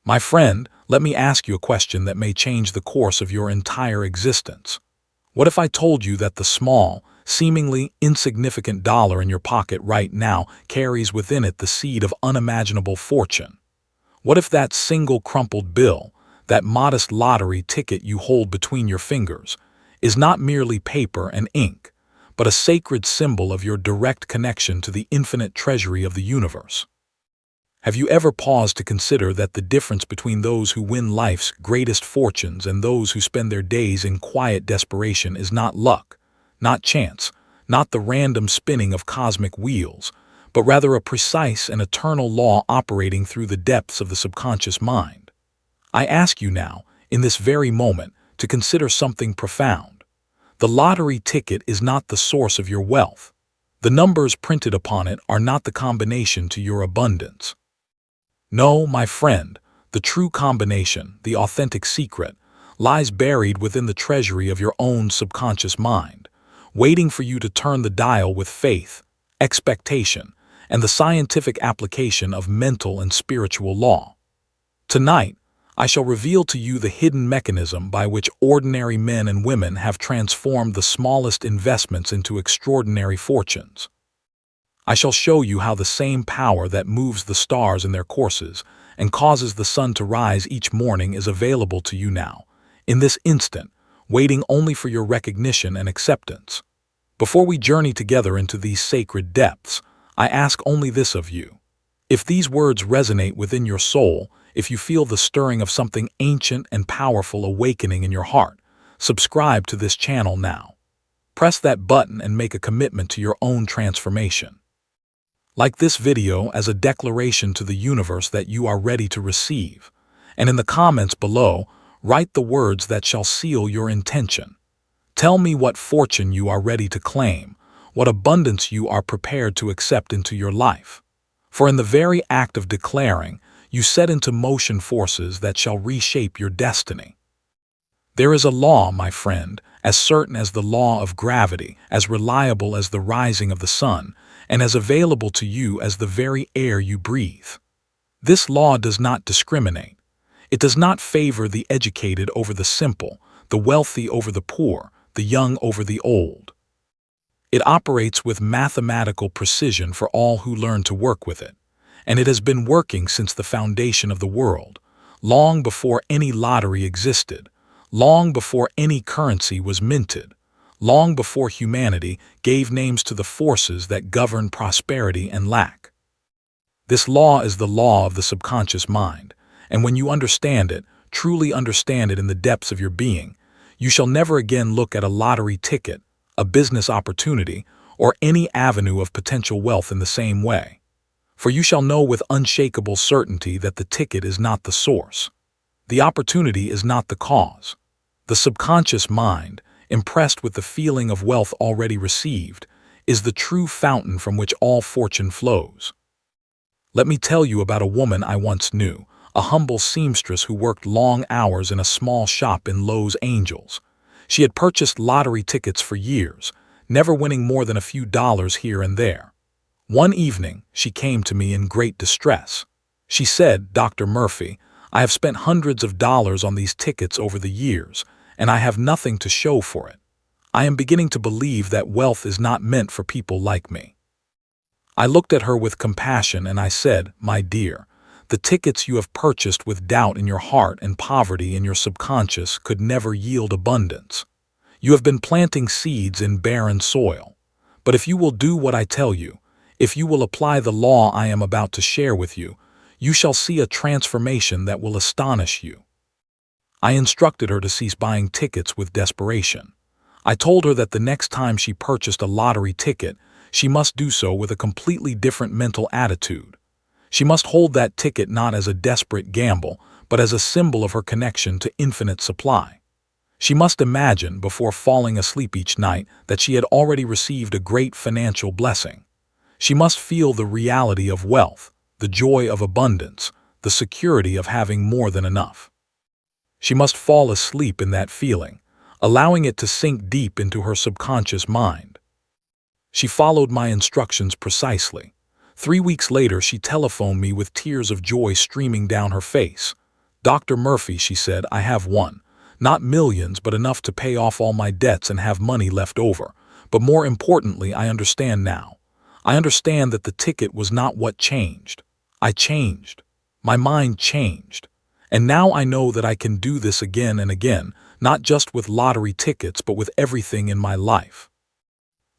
My friend, let me ask you a question that may change the course of your entire existence. What if I told you that the small, seemingly insignificant dollar in your pocket right now carries within it the seed of unimaginable fortune? What if that single crumpled bill, that modest lottery ticket you hold between your fingers, is not merely paper and ink, but a sacred symbol of your direct connection to the infinite treasury of the universe? Have you ever paused to consider that the difference between those who win life's greatest fortunes and those who spend their days in quiet desperation is not luck, not chance, not the random spinning of cosmic wheels, but rather a precise and eternal law operating through the depths of the subconscious mind? I ask you now, in this very moment, to consider something profound. The lottery ticket is not the source of your wealth. The numbers printed upon it are not the combination to your abundance. No, my friend, the true combination, the authentic secret, lies buried within the treasury of your own subconscious mind, waiting for you to turn the dial with faith, expectation, and the scientific application of mental and spiritual law. Tonight, I shall reveal to you the hidden mechanism by which ordinary men and women have transformed the smallest investments into extraordinary fortunes. I shall show you how the same power that moves the stars in their courses and causes the sun to rise each morning is available to you now, in this instant, waiting only for your recognition and acceptance. Before we journey together into these sacred depths, I ask only this of you. If these words resonate within your soul, if you feel the stirring of something ancient and powerful awakening in your heart, subscribe to this channel now. Press that button and make a commitment to your own transformation. Like this video as a declaration to the universe that you are ready to receive, and in the comments below, write the words that shall seal your intention. Tell me what fortune you are ready to claim, what abundance you are prepared to accept into your life. For in the very act of declaring, you set into motion forces that shall reshape your destiny. There is a law, my friend, as certain as the law of gravity, as reliable as the rising of the sun, and as available to you as the very air you breathe. This law does not discriminate. It does not favor the educated over the simple, the wealthy over the poor, the young over the old. It operates with mathematical precision for all who learn to work with it, and it has been working since the foundation of the world, long before any lottery existed, long before any currency was minted, long before humanity gave names to the forces that govern prosperity and lack. This law is the law of the subconscious mind, and when you understand it, truly understand it in the depths of your being, you shall never again look at a lottery ticket, a business opportunity, or any avenue of potential wealth in the same way. For you shall know with unshakable certainty that the ticket is not the source. The opportunity is not the cause. The subconscious mind, impressed with the feeling of wealth already received, is the true fountain from which all fortune flows. Let me tell you about a woman I once knew, a humble seamstress who worked long hours in a small shop in Los Angeles. She had purchased lottery tickets for years, never winning more than a few dollars here and there. One evening, she came to me in great distress. She said, "Dr. Murphy, I have spent hundreds of dollars on these tickets over the years, and I have nothing to show for it. I am beginning to believe that wealth is not meant for people like me." I looked at her with compassion and I said, "My dear, the tickets you have purchased with doubt in your heart and poverty in your subconscious could never yield abundance. You have been planting seeds in barren soil. But if you will do what I tell you, if you will apply the law I am about to share with you, you shall see a transformation that will astonish you." I instructed her to cease buying tickets with desperation. I told her that the next time she purchased a lottery ticket, she must do so with a completely different mental attitude. She must hold that ticket not as a desperate gamble, but as a symbol of her connection to infinite supply. She must imagine, before falling asleep each night, that she had already received a great financial blessing. She must feel the reality of wealth, the joy of abundance, the security of having more than enough. She must fall asleep in that feeling, allowing it to sink deep into her subconscious mind. She followed my instructions precisely. 3 weeks later, she telephoned me with tears of joy streaming down her face. "Dr. Murphy," she said, "I have one. Not millions, but enough to pay off all my debts and have money left over. But more importantly, I understand now. I understand that the ticket was not what changed. I changed. My mind changed. And now I know that I can do this again and again, not just with lottery tickets, but with everything in my life."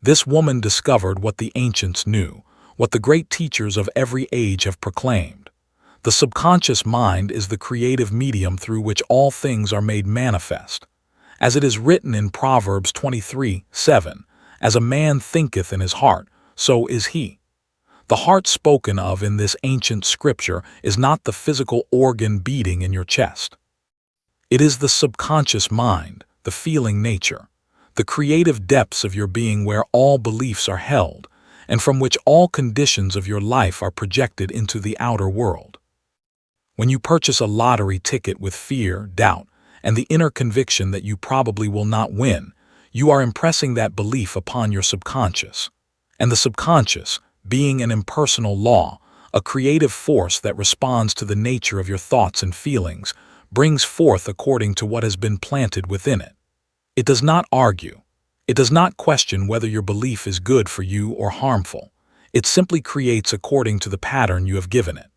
This woman discovered what the ancients knew, what the great teachers of every age have proclaimed. The subconscious mind is the creative medium through which all things are made manifest. As it is written in Proverbs 23:7, "As a man thinketh in his heart, so is he." The heart spoken of in this ancient scripture is not the physical organ beating in your chest. It is the subconscious mind, the feeling nature, the creative depths of your being where all beliefs are held, and from which all conditions of your life are projected into the outer world. When you purchase a lottery ticket with fear, doubt, and the inner conviction that you probably will not win, you are impressing that belief upon your subconscious. And the subconscious, being an impersonal law, a creative force that responds to the nature of your thoughts and feelings, brings forth according to what has been planted within it. It does not argue. It does not question whether your belief is good for you or harmful. It simply creates according to the pattern you have given it.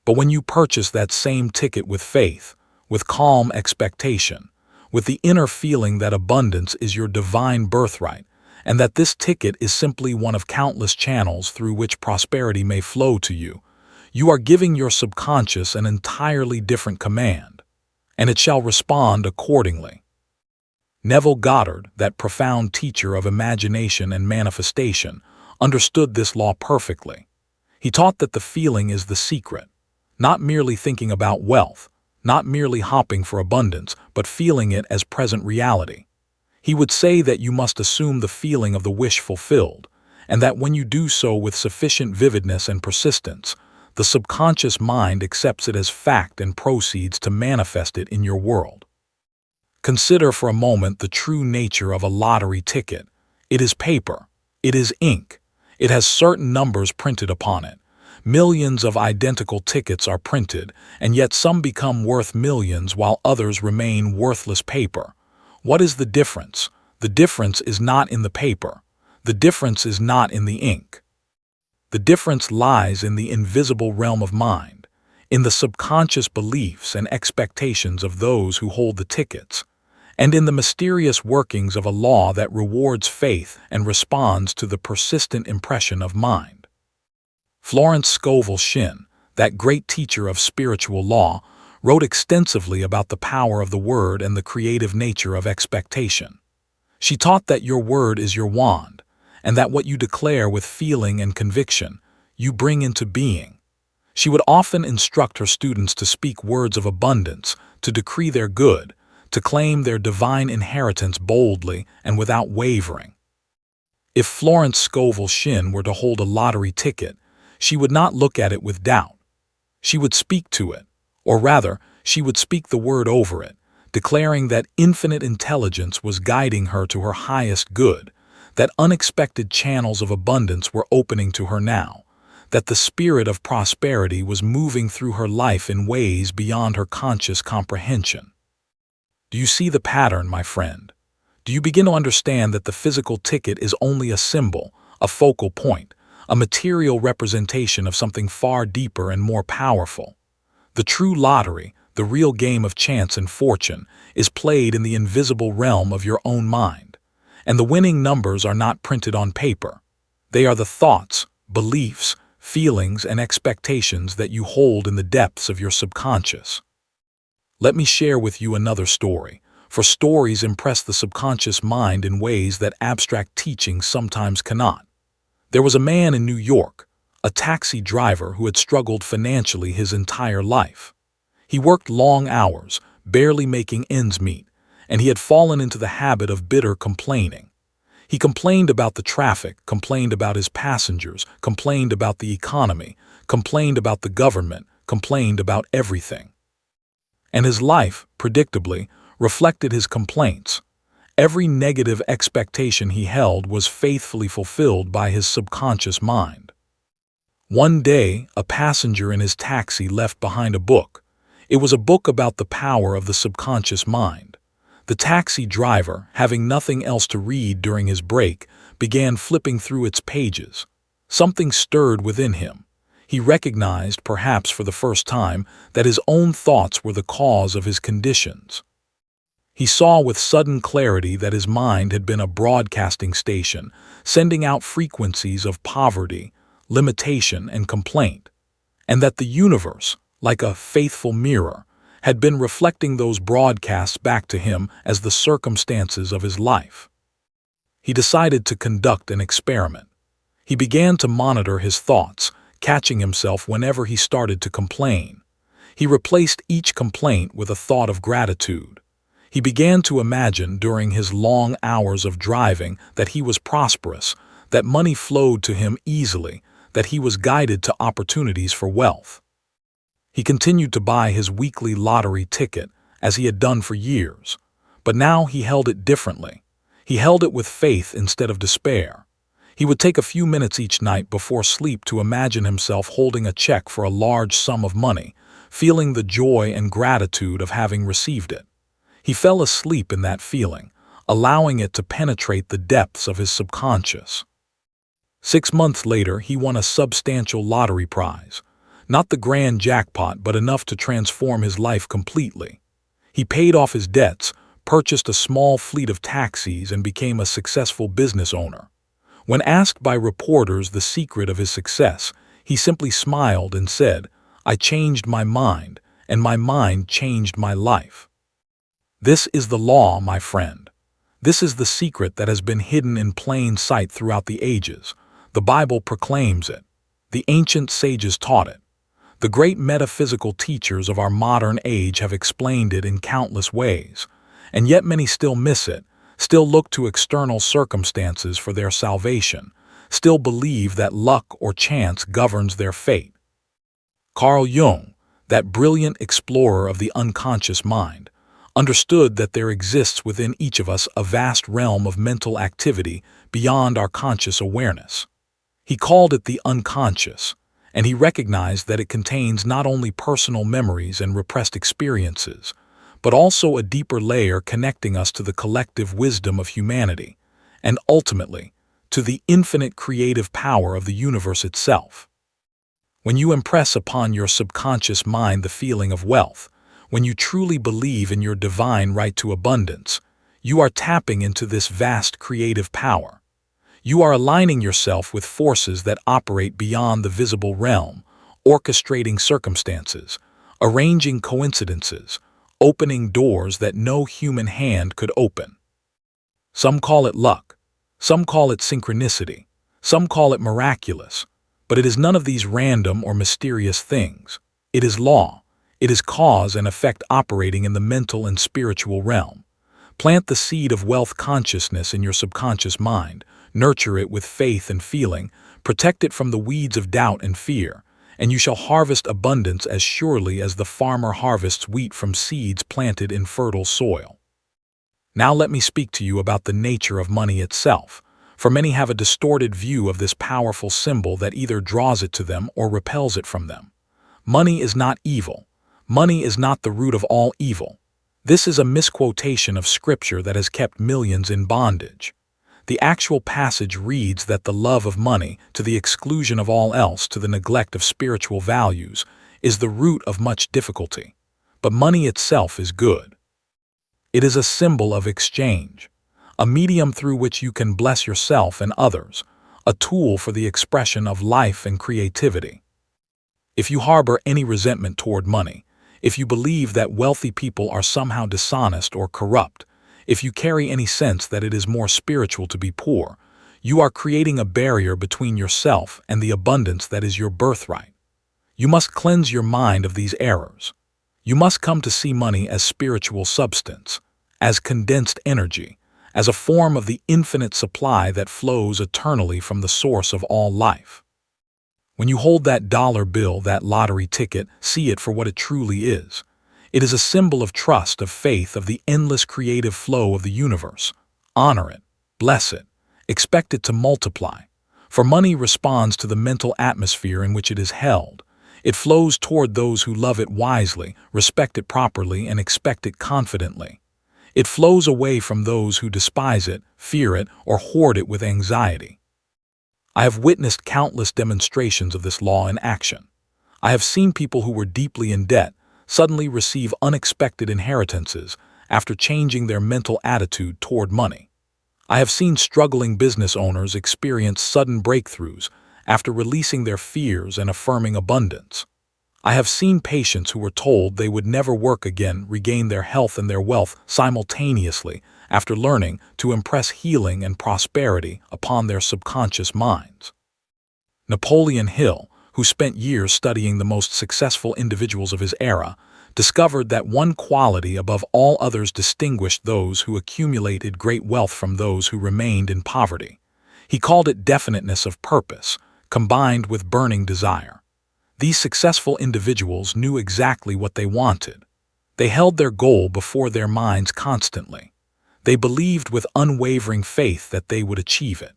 But when you purchase that same ticket with faith, with calm expectation, with the inner feeling that abundance is your divine birthright, and that this ticket is simply one of countless channels through which prosperity may flow to you, you are giving your subconscious an entirely different command, and it shall respond accordingly. Neville Goddard, that profound teacher of imagination and manifestation, understood this law perfectly. He taught that the feeling is the secret, not merely thinking about wealth, not merely hopping for abundance, but feeling it as present reality. He would say that you must assume the feeling of the wish fulfilled, and that when you do so with sufficient vividness and persistence, the subconscious mind accepts it as fact and proceeds to manifest it in your world. Consider for a moment the true nature of a lottery ticket. It is paper. It is ink. It has certain numbers printed upon it. Millions of identical tickets are printed, and yet some become worth millions while others remain worthless paper. What is the difference? The difference is not in the paper. The difference is not in the ink. The difference lies in the invisible realm of mind, in the subconscious beliefs and expectations of those who hold the tickets, and in the mysterious workings of a law that rewards faith and responds to the persistent impression of mind. Florence Scovel Shinn, that great teacher of spiritual law, wrote extensively about the power of the word and the creative nature of expectation. She taught that your word is your wand, and that what you declare with feeling and conviction, you bring into being. She would often instruct her students to speak words of abundance, to decree their good, to claim their divine inheritance boldly and without wavering. If Florence Scovel Shinn were to hold a lottery ticket, she would not look at it with doubt. She would speak to it, or rather, she would speak the word over it, declaring that infinite intelligence was guiding her to her highest good, that unexpected channels of abundance were opening to her now, that the spirit of prosperity was moving through her life in ways beyond her conscious comprehension. Do you see the pattern, my friend? Do you begin to understand that the physical ticket is only a symbol, a focal point, a material representation of something far deeper and more powerful? The true lottery, the real game of chance and fortune, is played in the invisible realm of your own mind. And the winning numbers are not printed on paper. They are the thoughts, beliefs, feelings, and expectations that you hold in the depths of your subconscious. Let me share with you another story, for stories impress the subconscious mind in ways that abstract teachings sometimes cannot. There was a man in New York, a taxi driver who had struggled financially his entire life. He worked long hours, barely making ends meet, and he had fallen into the habit of bitter complaining. He complained about the traffic, complained about his passengers, complained about the economy, complained about the government, complained about everything. And his life, predictably, reflected his complaints. Every negative expectation he held was faithfully fulfilled by his subconscious mind. One day, a passenger in his taxi left behind a book. It was a book about the power of the subconscious mind. The taxi driver, having nothing else to read during his break, began flipping through its pages. Something stirred within him. He recognized, perhaps for the first time, that his own thoughts were the cause of his conditions. He saw with sudden clarity that his mind had been a broadcasting station, sending out frequencies of poverty, limitation, and complaint, and that the universe, like a faithful mirror, had been reflecting those broadcasts back to him as the circumstances of his life. He decided to conduct an experiment. He began to monitor his thoughts, catching himself whenever he started to complain. He replaced each complaint with a thought of gratitude. He began to imagine during his long hours of driving that he was prosperous, that money flowed to him easily, that he was guided to opportunities for wealth. He continued to buy his weekly lottery ticket, as he had done for years, but now he held it differently. He held it with faith instead of despair. He would take a few minutes each night before sleep to imagine himself holding a check for a large sum of money, feeling the joy and gratitude of having received it. He fell asleep in that feeling, allowing it to penetrate the depths of his subconscious. 6 months later, he won a substantial lottery prize. Not the grand jackpot, but enough to transform his life completely. He paid off his debts, purchased a small fleet of taxis, and became a successful business owner. When asked by reporters the secret of his success, he simply smiled and said, "I changed my mind, and my mind changed my life." This is the law, my friend. This is the secret that has been hidden in plain sight throughout the ages. The Bible proclaims it. The ancient sages taught it. The great metaphysical teachers of our modern age have explained it in countless ways, and yet many still miss it, still look to external circumstances for their salvation, still believe that luck or chance governs their fate. Carl Jung, that brilliant explorer of the unconscious mind, understood that there exists within each of us a vast realm of mental activity beyond our conscious awareness. He called it the unconscious, and he recognized that it contains not only personal memories and repressed experiences, but also a deeper layer connecting us to the collective wisdom of humanity, and ultimately, to the infinite creative power of the universe itself. When you impress upon your subconscious mind the feeling of wealth, when you truly believe in your divine right to abundance, you are tapping into this vast creative power. You are aligning yourself with forces that operate beyond the visible realm, orchestrating circumstances, arranging coincidences, opening doors that no human hand could open. Some call it luck, some call it synchronicity, some call it miraculous, but it is none of these random or mysterious things. It is law. It is cause and effect operating in the mental and spiritual realm. Plant the seed of wealth consciousness in your subconscious mind, nurture it with faith and feeling, protect it from the weeds of doubt and fear, and you shall harvest abundance as surely as the farmer harvests wheat from seeds planted in fertile soil. Now let me speak to you about the nature of money itself, for many have a distorted view of this powerful symbol that either draws it to them or repels it from them. Money is not evil. Money is not the root of all evil. This is a misquotation of Scripture that has kept millions in bondage. The actual passage reads that the love of money, to the exclusion of all else, to the neglect of spiritual values, is the root of much difficulty. But money itself is good. It is a symbol of exchange, a medium through which you can bless yourself and others, a tool for the expression of life and creativity. If you harbor any resentment toward money, if you believe that wealthy people are somehow dishonest or corrupt, if you carry any sense that it is more spiritual to be poor, you are creating a barrier between yourself and the abundance that is your birthright. You must cleanse your mind of these errors. You must come to see money as spiritual substance, as condensed energy, as a form of the infinite supply that flows eternally from the source of all life. When you hold that dollar bill, that lottery ticket, see it for what it truly is. It is a symbol of trust, of faith, of the endless creative flow of the universe. Honor it, bless it, expect it to multiply. For money responds to the mental atmosphere in which it is held. It flows toward those who love it wisely, respect it properly, and expect it confidently. It flows away from those who despise it, fear it, or hoard it with anxiety. I have witnessed countless demonstrations of this law in action. I have seen people who were deeply in debt suddenly receive unexpected inheritances after changing their mental attitude toward money. I have seen struggling business owners experience sudden breakthroughs after releasing their fears and affirming abundance. I have seen patients who were told they would never work again regain their health and their wealth simultaneously after learning to impress healing and prosperity upon their subconscious minds. Napoleon Hill, who spent years studying the most successful individuals of his era, discovered that one quality above all others distinguished those who accumulated great wealth from those who remained in poverty. He called it definiteness of purpose, combined with burning desire. These successful individuals knew exactly what they wanted. They held their goal before their minds constantly. They believed with unwavering faith that they would achieve it.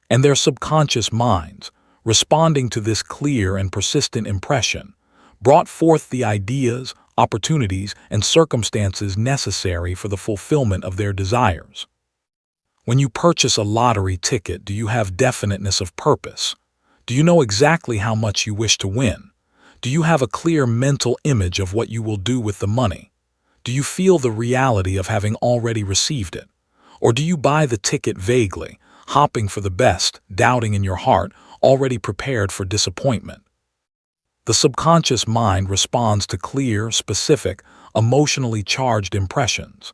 And their subconscious minds, responding to this clear and persistent impression, brought forth the ideas, opportunities, and circumstances necessary for the fulfillment of their desires. When you purchase a lottery ticket, do you have definiteness of purpose? Do you know exactly how much you wish to win? Do you have a clear mental image of what you will do with the money? Do you feel the reality of having already received it? Or do you buy the ticket vaguely, hoping for the best, doubting in your heart, already prepared for disappointment? The subconscious mind responds to clear, specific, emotionally charged impressions.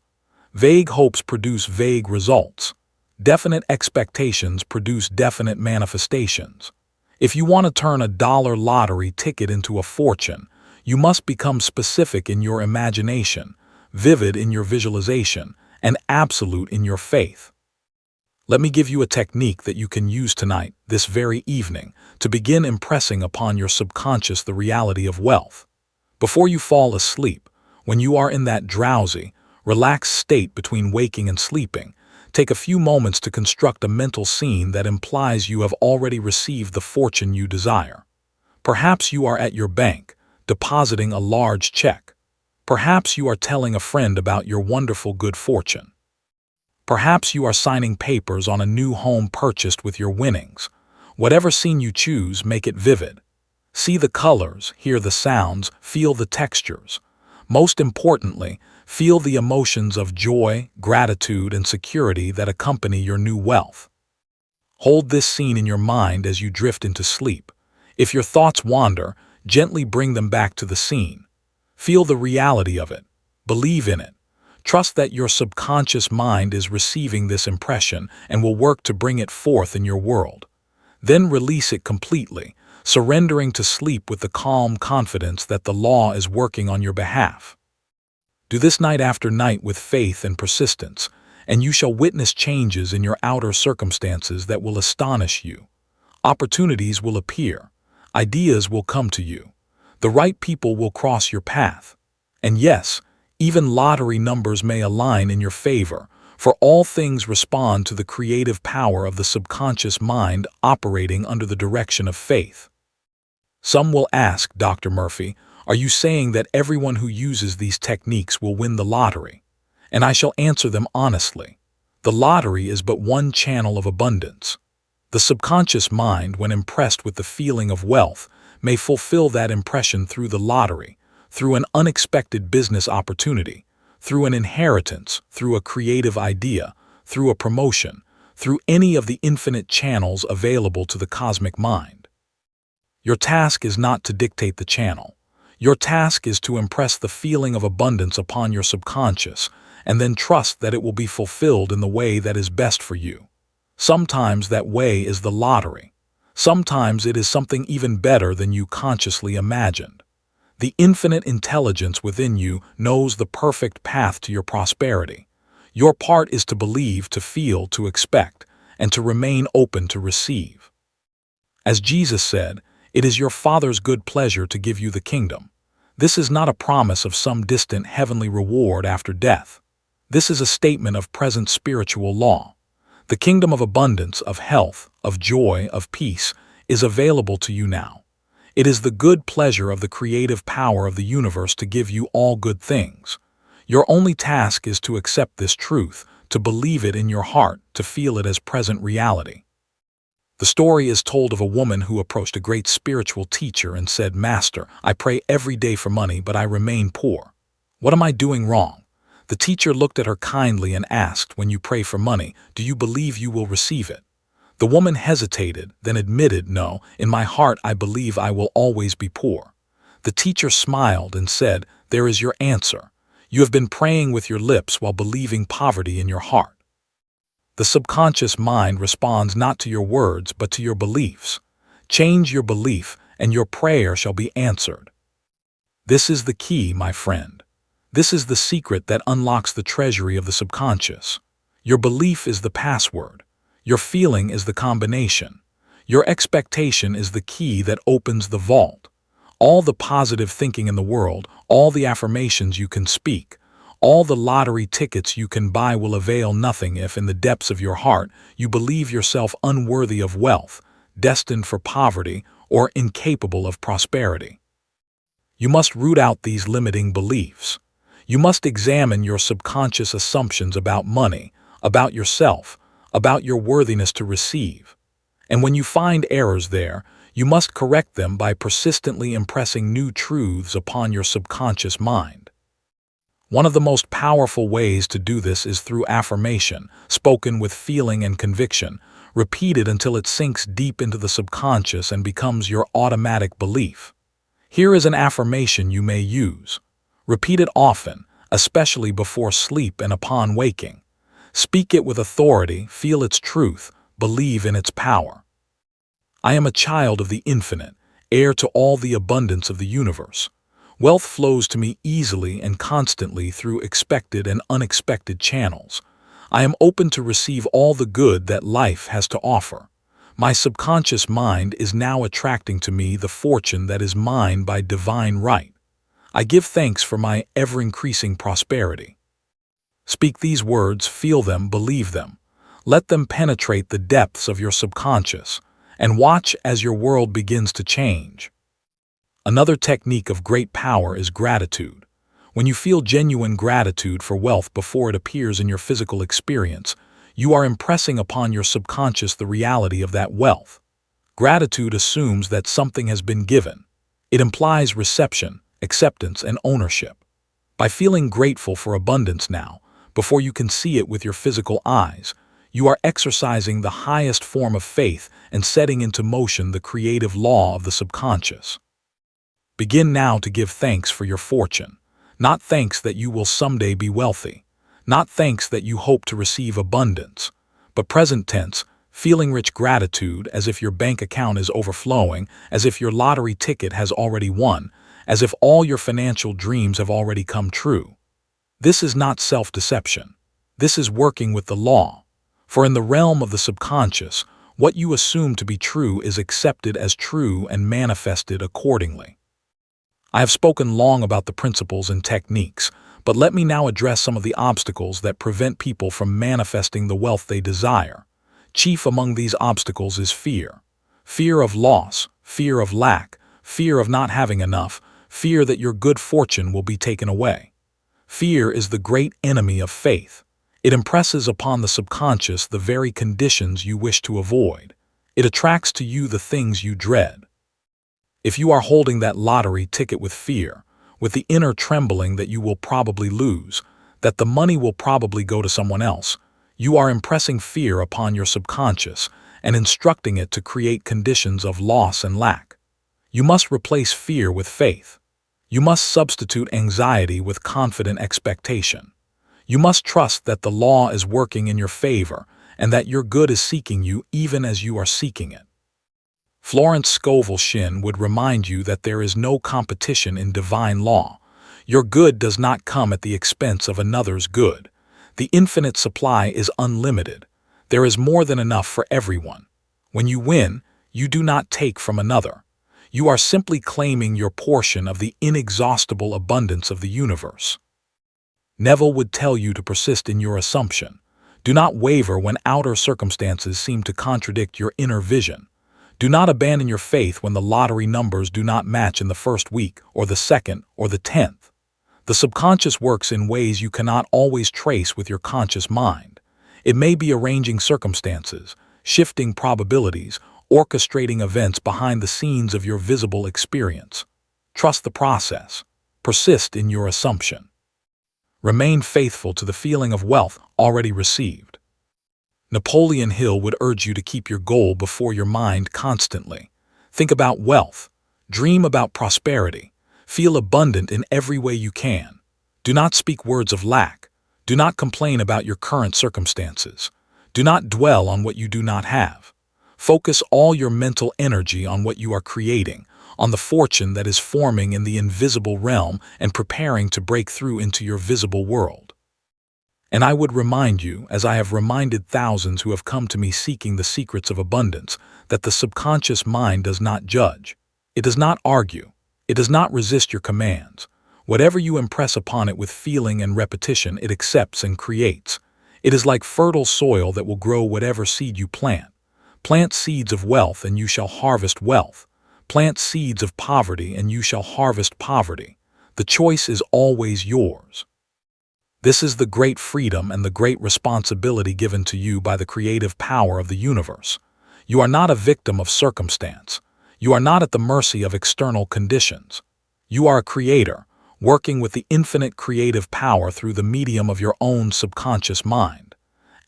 Vague hopes produce vague results. Definite expectations produce definite manifestations. If you want to turn a dollar lottery ticket into a fortune, you must become specific in your imagination, vivid in your visualization, and absolute in your faith. Let me give you a technique that you can use tonight, this very evening, to begin impressing upon your subconscious the reality of wealth. Before you fall asleep, when you are in that drowsy, relaxed state between waking and sleeping, take a few moments to construct a mental scene that implies you have already received the fortune you desire. Perhaps you are at your bank, depositing a large check. Perhaps you are telling a friend about your wonderful good fortune. Perhaps you are signing papers on a new home purchased with your winnings. Whatever scene you choose, make it vivid. See the colors, hear the sounds, feel the textures. Most importantly, feel the emotions of joy, gratitude, and security that accompany your new wealth. Hold this scene in your mind as you drift into sleep. If your thoughts wander, gently bring them back to the scene. Feel the reality of it. Believe in it. Trust that your subconscious mind is receiving this impression and will work to bring it forth in your world. Then release it completely, surrendering to sleep with the calm confidence that the law is working on your behalf. Do this night after night with faith and persistence, and you shall witness changes in your outer circumstances that will astonish you. Opportunities will appear. Ideas will come to you. The right people will cross your path. And yes, even lottery numbers may align in your favor, for all things respond to the creative power of the subconscious mind operating under the direction of faith. Some will ask, Dr. Murphy, are you saying that everyone who uses these techniques will win the lottery? And I shall answer them honestly. The lottery is but one channel of abundance. The subconscious mind, when impressed with the feeling of wealth, may fulfill that impression through the lottery, through an unexpected business opportunity, through an inheritance, through a creative idea, through a promotion, through any of the infinite channels available to the cosmic mind. Your task is not to dictate the channel. Your task is to impress the feeling of abundance upon your subconscious, and then trust that it will be fulfilled in the way that is best for you. Sometimes that way is the lottery. Sometimes it is something even better than you consciously imagined. The infinite intelligence within you knows the perfect path to your prosperity. Your part is to believe, to feel, to expect, and to remain open to receive. As Jesus said, it is your Father's good pleasure to give you the kingdom. This is not a promise of some distant heavenly reward after death. This is a statement of present spiritual law. The kingdom of abundance, of health, of joy, of peace is available to you now. It is the good pleasure of the creative power of the universe to give you all good things. Your only task is to accept this truth, to believe it in your heart, to feel it as present reality. The story is told of a woman who approached a great spiritual teacher and said, "Master, I pray every day for money, but I remain poor. What am I doing wrong?" The teacher looked at her kindly and asked, "When you pray for money, do you believe you will receive it?" The woman hesitated, then admitted, "No, in my heart I believe I will always be poor." The teacher smiled and said, "There is your answer. You have been praying with your lips while believing poverty in your heart." The subconscious mind responds not to your words but to your beliefs. Change your belief, and your prayer shall be answered. This is the key, my friend. This is the secret that unlocks the treasury of the subconscious. Your belief is the password. Your feeling is the combination. Your expectation is the key that opens the vault. All the positive thinking in the world, all the affirmations you can speak, all the lottery tickets you can buy will avail nothing if in the depths of your heart you believe yourself unworthy of wealth, destined for poverty, or incapable of prosperity. You must root out these limiting beliefs. You must examine your subconscious assumptions about money, about yourself, about your worthiness to receive. And when you find errors there, you must correct them by persistently impressing new truths upon your subconscious mind. One of the most powerful ways to do this is through affirmation, spoken with feeling and conviction, repeated until it sinks deep into the subconscious and becomes your automatic belief. Here is an affirmation you may use. Repeat it often, especially before sleep and upon waking. Speak it with authority, feel its truth, believe in its power. I am a child of the infinite, heir to all the abundance of the universe. Wealth flows to me easily and constantly through expected and unexpected channels. I am open to receive all the good that life has to offer. My subconscious mind is now attracting to me the fortune that is mine by divine right. I give thanks for my ever-increasing prosperity. Speak these words, feel them, believe them. Let them penetrate the depths of your subconscious, and watch as your world begins to change. Another technique of great power is gratitude. When you feel genuine gratitude for wealth before it appears in your physical experience, you are impressing upon your subconscious the reality of that wealth. Gratitude assumes that something has been given. It implies reception, acceptance, and ownership. By feeling grateful for abundance now, before you can see it with your physical eyes, you are exercising the highest form of faith and setting into motion the creative law of the subconscious. Begin now to give thanks for your fortune, not thanks that you will someday be wealthy, not thanks that you hope to receive abundance, but present tense, feeling rich gratitude as if your bank account is overflowing, as if your lottery ticket has already won, as if all your financial dreams have already come true. This is not self-deception. This is working with the law. For in the realm of the subconscious, what you assume to be true is accepted as true and manifested accordingly. I have spoken long about the principles and techniques, but let me now address some of the obstacles that prevent people from manifesting the wealth they desire. Chief among these obstacles is fear. Fear of loss, fear of lack, fear of not having enough, fear that your good fortune will be taken away. Fear is the great enemy of faith. It impresses upon the subconscious the very conditions you wish to avoid. It attracts to you the things you dread. If you are holding that lottery ticket with fear, with the inner trembling that you will probably lose, that the money will probably go to someone else, you are impressing fear upon your subconscious and instructing it to create conditions of loss and lack. You must replace fear with faith. You must substitute anxiety with confident expectation. You must trust that the law is working in your favor and that your good is seeking you even as you are seeking it. Florence Scovel Shinn would remind you that there is no competition in divine law. Your good does not come at the expense of another's good. The infinite supply is unlimited. There is more than enough for everyone. When you win, you do not take from another. You are simply claiming your portion of the inexhaustible abundance of the universe. Neville would tell you to persist in your assumption. Do not waver when outer circumstances seem to contradict your inner vision. Do not abandon your faith when the lottery numbers do not match in the first week, or the second, or the 10th. The subconscious works in ways you cannot always trace with your conscious mind. It may be arranging circumstances, shifting probabilities, orchestrating events behind the scenes of your visible experience. Trust the process. Persist in your assumption. Remain faithful to the feeling of wealth already received. Napoleon Hill would urge you to keep your goal before your mind constantly. Think about wealth. Dream about prosperity. Feel abundant in every way you can. Do not speak words of lack. Do not complain about your current circumstances. Do not dwell on what you do not have. Focus all your mental energy on what you are creating, on the fortune that is forming in the invisible realm and preparing to break through into your visible world. And I would remind you, as I have reminded thousands who have come to me seeking the secrets of abundance, that the subconscious mind does not judge. It does not argue. It does not resist your commands. Whatever you impress upon it with feeling and repetition, it accepts and creates. It is like fertile soil that will grow whatever seed you plant. Plant seeds of wealth and you shall harvest wealth. Plant seeds of poverty and you shall harvest poverty. The choice is always yours. This is the great freedom and the great responsibility given to you by the creative power of the universe. You are not a victim of circumstance. You are not at the mercy of external conditions. You are a creator, working with the infinite creative power through the medium of your own subconscious mind.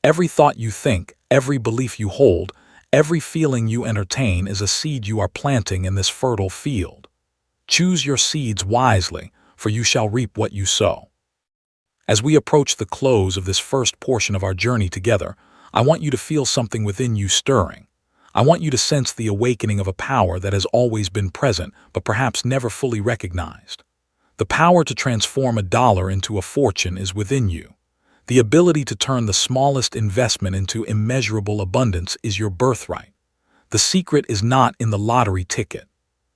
Every thought you think, every belief you hold, every feeling you entertain is a seed you are planting in this fertile field. Choose your seeds wisely, for you shall reap what you sow. As we approach the close of this first portion of our journey together, I want you to feel something within you stirring. I want you to sense the awakening of a power that has always been present, but perhaps never fully recognized. The power to transform a dollar into a fortune is within you. The ability to turn the smallest investment into immeasurable abundance is your birthright. The secret is not in the lottery ticket.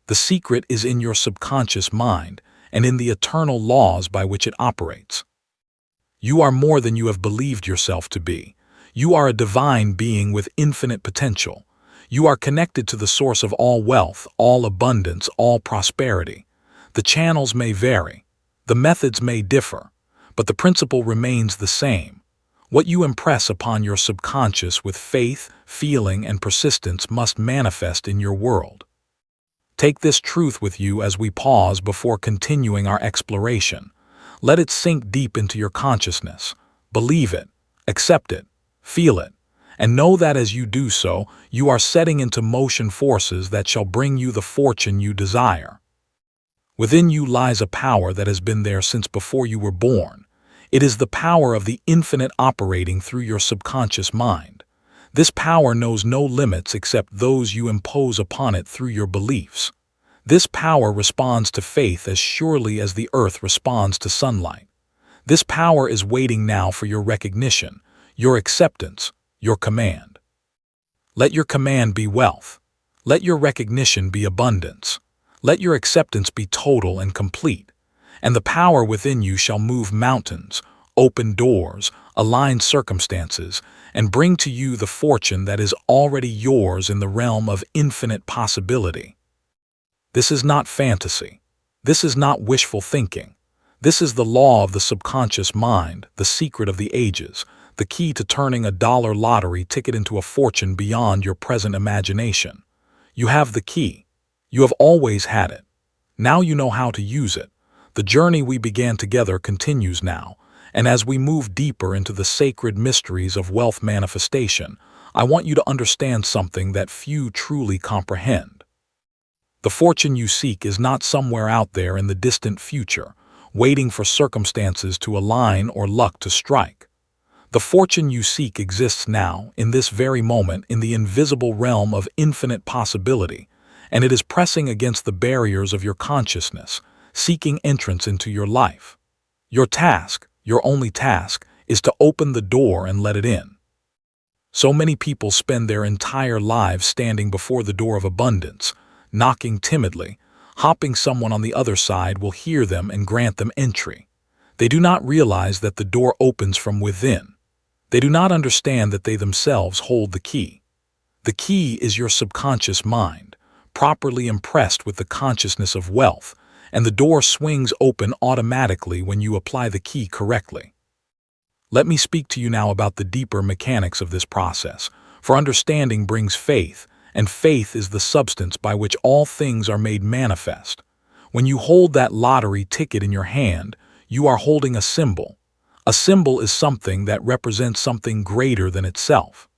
The secret is in your subconscious mind and in the eternal laws by which it operates. You are more than you have believed yourself to be. You are a divine being with infinite potential. You are connected to the source of all wealth, all abundance, all prosperity. The channels may vary. The methods may differ. But the principle remains the same. What you impress upon your subconscious with faith, feeling, and persistence must manifest in your world. Take this truth with you as we pause before continuing our exploration. Let it sink deep into your consciousness. Believe it, accept it, feel it, and know that as you do so, you are setting into motion forces that shall bring you the fortune you desire. Within you lies a power that has been there since before you were born. It is the power of the infinite operating through your subconscious mind. This power knows no limits except those you impose upon it through your beliefs. This power responds to faith as surely as the earth responds to sunlight. This power is waiting now for your recognition, your acceptance, your command. Let your command be wealth. Let your recognition be abundance. Let your acceptance be total and complete. And the power within you shall move mountains, open doors, align circumstances, and bring to you the fortune that is already yours in the realm of infinite possibility. This is not fantasy. This is not wishful thinking. This is the law of the subconscious mind, the secret of the ages, the key to turning a dollar lottery ticket into a fortune beyond your present imagination. You have the key. You have always had it. Now you know how to use it. The journey we began together continues now, and as we move deeper into the sacred mysteries of wealth manifestation, I want you to understand something that few truly comprehend. The fortune you seek is not somewhere out there in the distant future, waiting for circumstances to align or luck to strike. The fortune you seek exists now, in this very moment, in the invisible realm of infinite possibility, and it is pressing against the barriers of your consciousness, seeking entrance into your life. Your task, your only task, is to open the door and let it in. So many people spend their entire lives standing before the door of abundance, knocking timidly, hoping someone on the other side will hear them and grant them entry. They do not realize that the door opens from within. They do not understand that they themselves hold the key. The key is your subconscious mind, properly impressed with the consciousness of wealth, and the door swings open automatically when you apply the key correctly. Let me speak to you now about the deeper mechanics of this process, for understanding brings faith, and faith is the substance by which all things are made manifest. When you hold that lottery ticket in your hand, you are holding a symbol. A symbol is something that represents something greater than itself.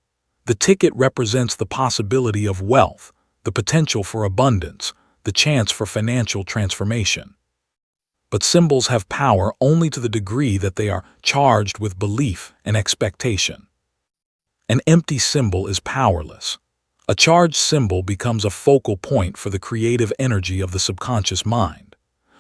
The ticket represents the possibility of wealth, the potential for abundance, the chance for financial transformation. But symbols have power only to the degree that they are charged with belief and expectation. An empty symbol is powerless. A charged symbol becomes a focal point for the creative energy of the subconscious mind.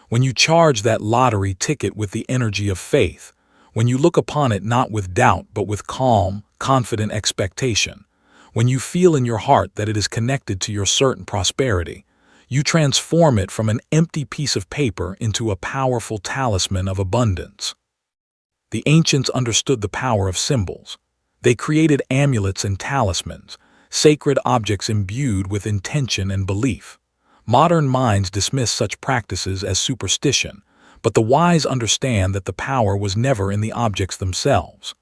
When you charge that lottery ticket with the energy of faith, when you look upon it not with doubt but with calm, confident expectation, when you feel in your heart that it is connected to your certain prosperity, you transform it from an empty piece of paper into a powerful talisman of abundance. The ancients understood the power of symbols. They created amulets and talismans, sacred objects imbued with intention and belief. Modern minds dismiss such practices as superstition, but the wise understand that the power was never in the objects themselves.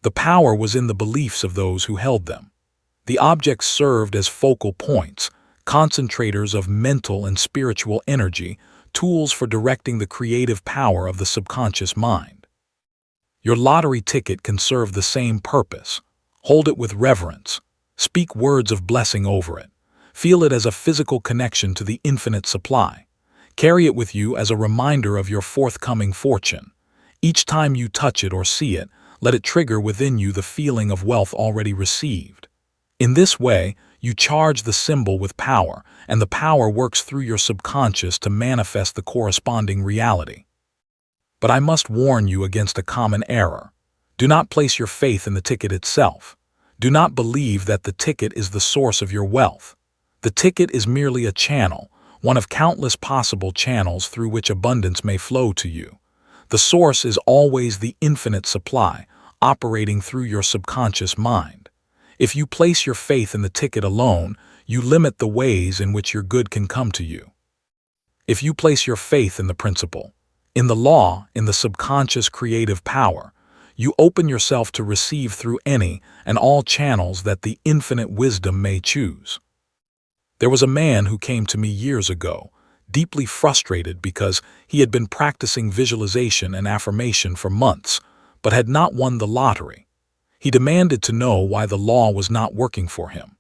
The power was in the beliefs of those who held them. The objects served as focal points, concentrators of mental and spiritual energy, tools for directing the creative power of the subconscious mind. Your lottery ticket can serve the same purpose. Hold it with reverence. Speak words of blessing over it. Feel it as a physical connection to the infinite supply. Carry it with you as a reminder of your forthcoming fortune. Each time you touch it or see it, let it trigger within you the feeling of wealth already received. In this way, you charge the symbol with power, and the power works through your subconscious to manifest the corresponding reality. But I must warn you against a common error. Do not place your faith in the ticket itself. Do not believe that the ticket is the source of your wealth. The ticket is merely a channel, one of countless possible channels through which abundance may flow to you. The source is always the infinite supply, operating through your subconscious mind. If you place your faith in the ticket alone, you limit the ways in which your good can come to you. If you place your faith in the principle, in the law, in the subconscious creative power, you open yourself to receive through any and all channels that the infinite wisdom may choose. There was a man who came to me years ago, deeply frustrated because he had been practicing visualization and affirmation for months, but had not won the lottery. He demanded to know why the law was not working for him.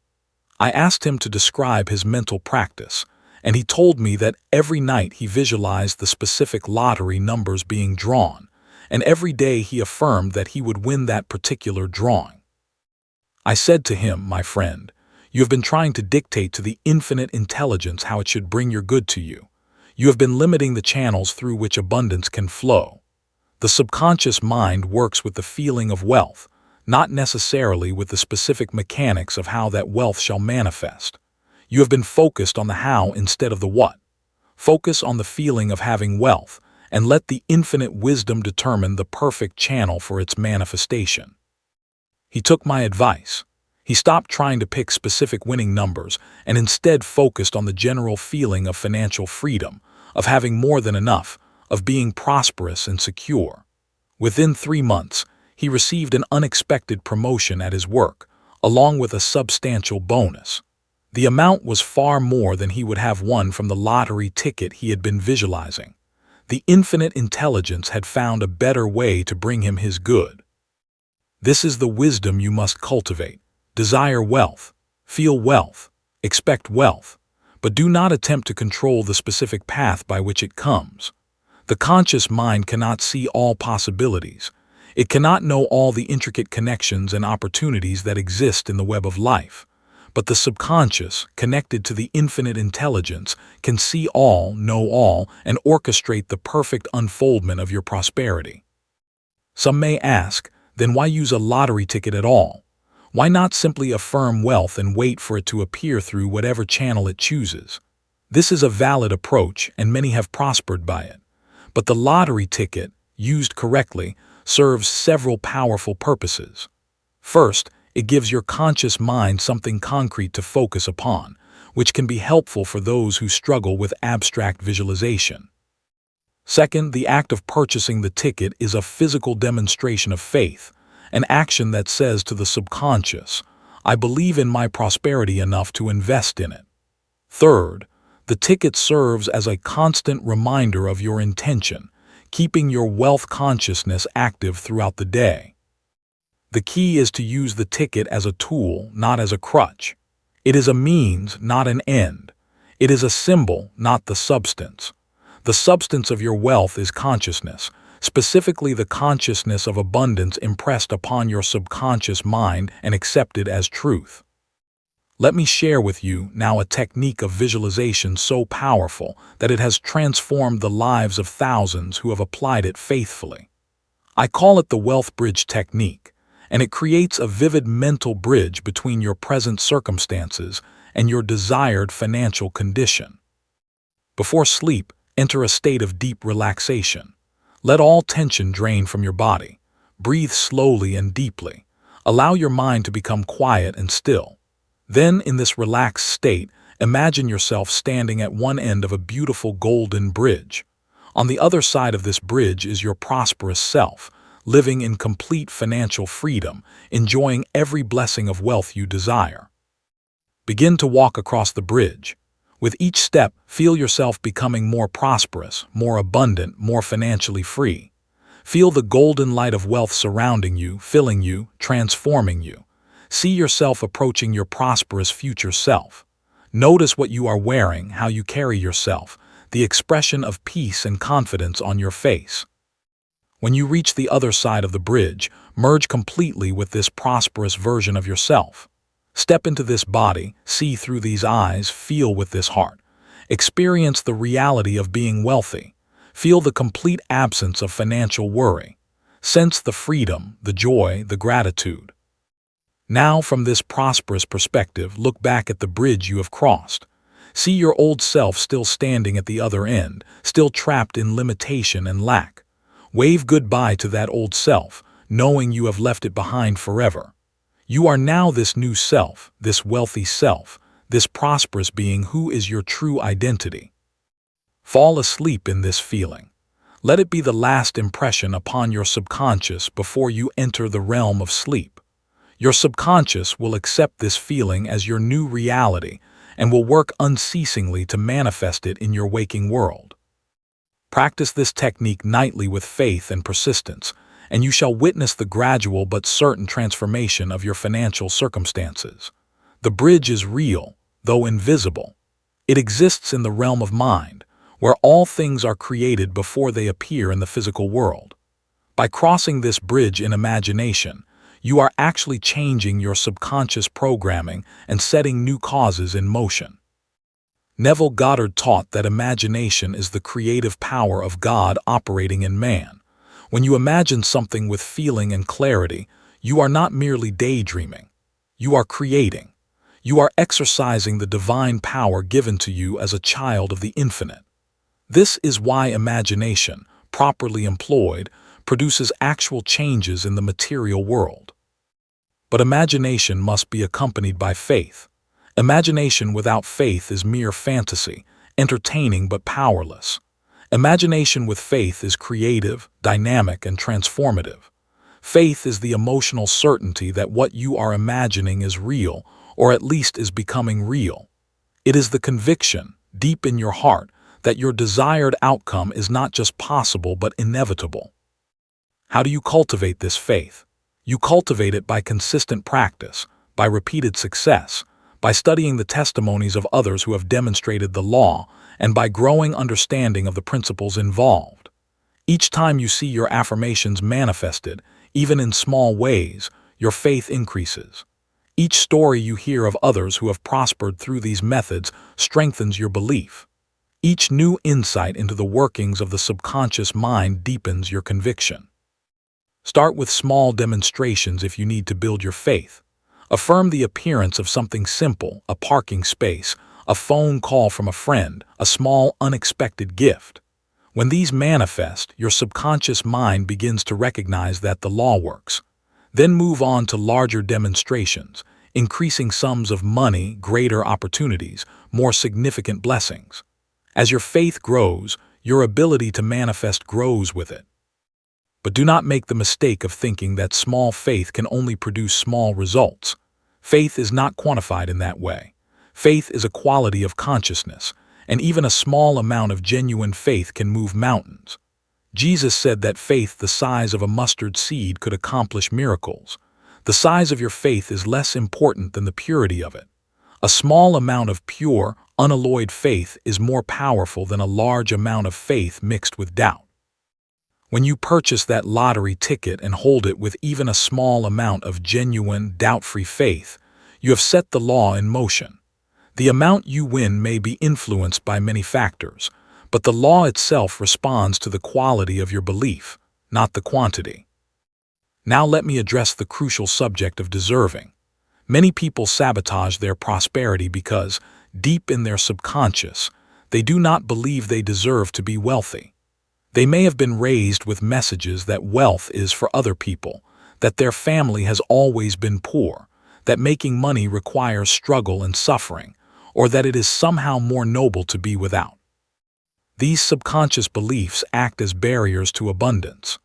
I asked him to describe his mental practice, and he told me that every night he visualized the specific lottery numbers being drawn, and every day he affirmed that he would win that particular drawing. I said to him, "My friend, you have been trying to dictate to the infinite intelligence how it should bring your good to you. You have been limiting the channels through which abundance can flow. The subconscious mind works with the feeling of wealth, not necessarily with the specific mechanics of how that wealth shall manifest. You have been focused on the how instead of the what. Focus on the feeling of having wealth, and let the infinite wisdom determine the perfect channel for its manifestation." He took my advice. He stopped trying to pick specific winning numbers and instead focused on the general feeling of financial freedom, of having more than enough, of being prosperous and secure. Within 3 months, he received an unexpected promotion at his work, along with a substantial bonus. The amount was far more than he would have won from the lottery ticket he had been visualizing. The infinite intelligence had found a better way to bring him his good. This is the wisdom you must cultivate. Desire wealth, feel wealth, expect wealth, but do not attempt to control the specific path by which it comes. The conscious mind cannot see all possibilities. It cannot know all the intricate connections and opportunities that exist in the web of life. But the subconscious, connected to the infinite intelligence, can see all, know all, and orchestrate the perfect unfoldment of your prosperity. Some may ask, then why use a lottery ticket at all? Why not simply affirm wealth and wait for it to appear through whatever channel it chooses? This is a valid approach, and many have prospered by it. But the lottery ticket, used correctly, serves several powerful purposes. First, It gives your conscious mind something concrete to focus upon, which can be helpful for those who struggle with abstract visualization. Second, the act of purchasing the ticket is a physical demonstration of faith, an action that says to the subconscious, "I believe in my prosperity enough to invest in it." Third, the ticket serves as a constant reminder of your intention, keeping your wealth consciousness active throughout the day. The key is to use the ticket as a tool, not as a crutch. It is a means, not an end. It is a symbol, not the substance. The substance of your wealth is consciousness, specifically the consciousness of abundance impressed upon your subconscious mind and accepted as truth. Let me share with you now a technique of visualization so powerful that it has transformed the lives of thousands who have applied it faithfully. I call it the wealth bridge technique, and it creates a vivid mental bridge between your present circumstances and your desired financial condition. Before sleep, enter a state of deep relaxation. Let all tension drain from your body. Breathe slowly and deeply. Allow your mind to become quiet and still. Then, in this relaxed state, imagine yourself standing at one end of a beautiful golden bridge. On the other side of this bridge is your prosperous self, living in complete financial freedom, enjoying every blessing of wealth you desire. Begin to walk across the bridge. With each step, feel yourself becoming more prosperous, more abundant, more financially free. Feel the golden light of wealth surrounding you, filling you, transforming you. See yourself approaching your prosperous future self. Notice what you are wearing, how you carry yourself, the expression of peace and confidence on your face. When you reach the other side of the bridge, merge completely with this prosperous version of yourself. Step into this body, see through these eyes, feel with this heart. Experience the reality of being wealthy. Feel the complete absence of financial worry. Sense the freedom, the joy, the gratitude. Now, from this prosperous perspective, look back at the bridge you have crossed. See your old self still standing at the other end, still trapped in limitation and lack. Wave goodbye to that old self, knowing you have left it behind forever. You are now this new self, this wealthy self, this prosperous being who is your true identity. Fall asleep in this feeling. Let it be the last impression upon your subconscious before you enter the realm of sleep. Your subconscious will accept this feeling as your new reality and will work unceasingly to manifest it in your waking world. Practice this technique nightly with faith and persistence, and you shall witness the gradual but certain transformation of your financial circumstances. The bridge is real, though invisible. It exists in the realm of mind, where all things are created before they appear in the physical world. By crossing this bridge in imagination, you are actually changing your subconscious programming and setting new causes in motion. Neville Goddard taught that imagination is the creative power of God operating in man. When you imagine something with feeling and clarity, you are not merely daydreaming. You are creating. You are exercising the divine power given to you as a child of the infinite. This is why imagination, properly employed, produces actual changes in the material world. But imagination must be accompanied by faith. Imagination without faith is mere fantasy, entertaining but powerless. Imagination with faith is creative, dynamic, and transformative. Faith is the emotional certainty that what you are imagining is real, or at least is becoming real. It is the conviction, deep in your heart, that your desired outcome is not just possible but inevitable. How do you cultivate this faith? You cultivate it by consistent practice, by repeated success, by studying the testimonies of others who have demonstrated the law, and by growing understanding of the principles involved. Each time you see your affirmations manifested, even in small ways, your faith increases. Each story you hear of others who have prospered through these methods strengthens your belief. Each new insight into the workings of the subconscious mind deepens your conviction. Start with small demonstrations if you need to build your faith. Affirm the appearance of something simple, a parking space, a phone call from a friend, a small unexpected gift. When these manifest, your subconscious mind begins to recognize that the law works. Then move on to larger demonstrations, increasing sums of money, greater opportunities, more significant blessings. As your faith grows, your ability to manifest grows with it. But do not make the mistake of thinking that small faith can only produce small results. Faith is not quantified in that way. Faith is a quality of consciousness, and even a small amount of genuine faith can move mountains. Jesus said that faith the size of a mustard seed could accomplish miracles. The size of your faith is less important than the purity of it. A small amount of pure, unalloyed faith is more powerful than a large amount of faith mixed with doubt. When you purchase that lottery ticket and hold it with even a small amount of genuine, doubt-free faith, you have set the law in motion. The amount you win may be influenced by many factors, but the law itself responds to the quality of your belief, not the quantity. Now let me address the crucial subject of deserving. Many people sabotage their prosperity because, deep in their subconscious, they do not believe they deserve to be wealthy. They may have been raised with messages that wealth is for other people, that their family has always been poor, that making money requires struggle and suffering, or that it is somehow more noble to be without. These subconscious beliefs act as barriers to abundance.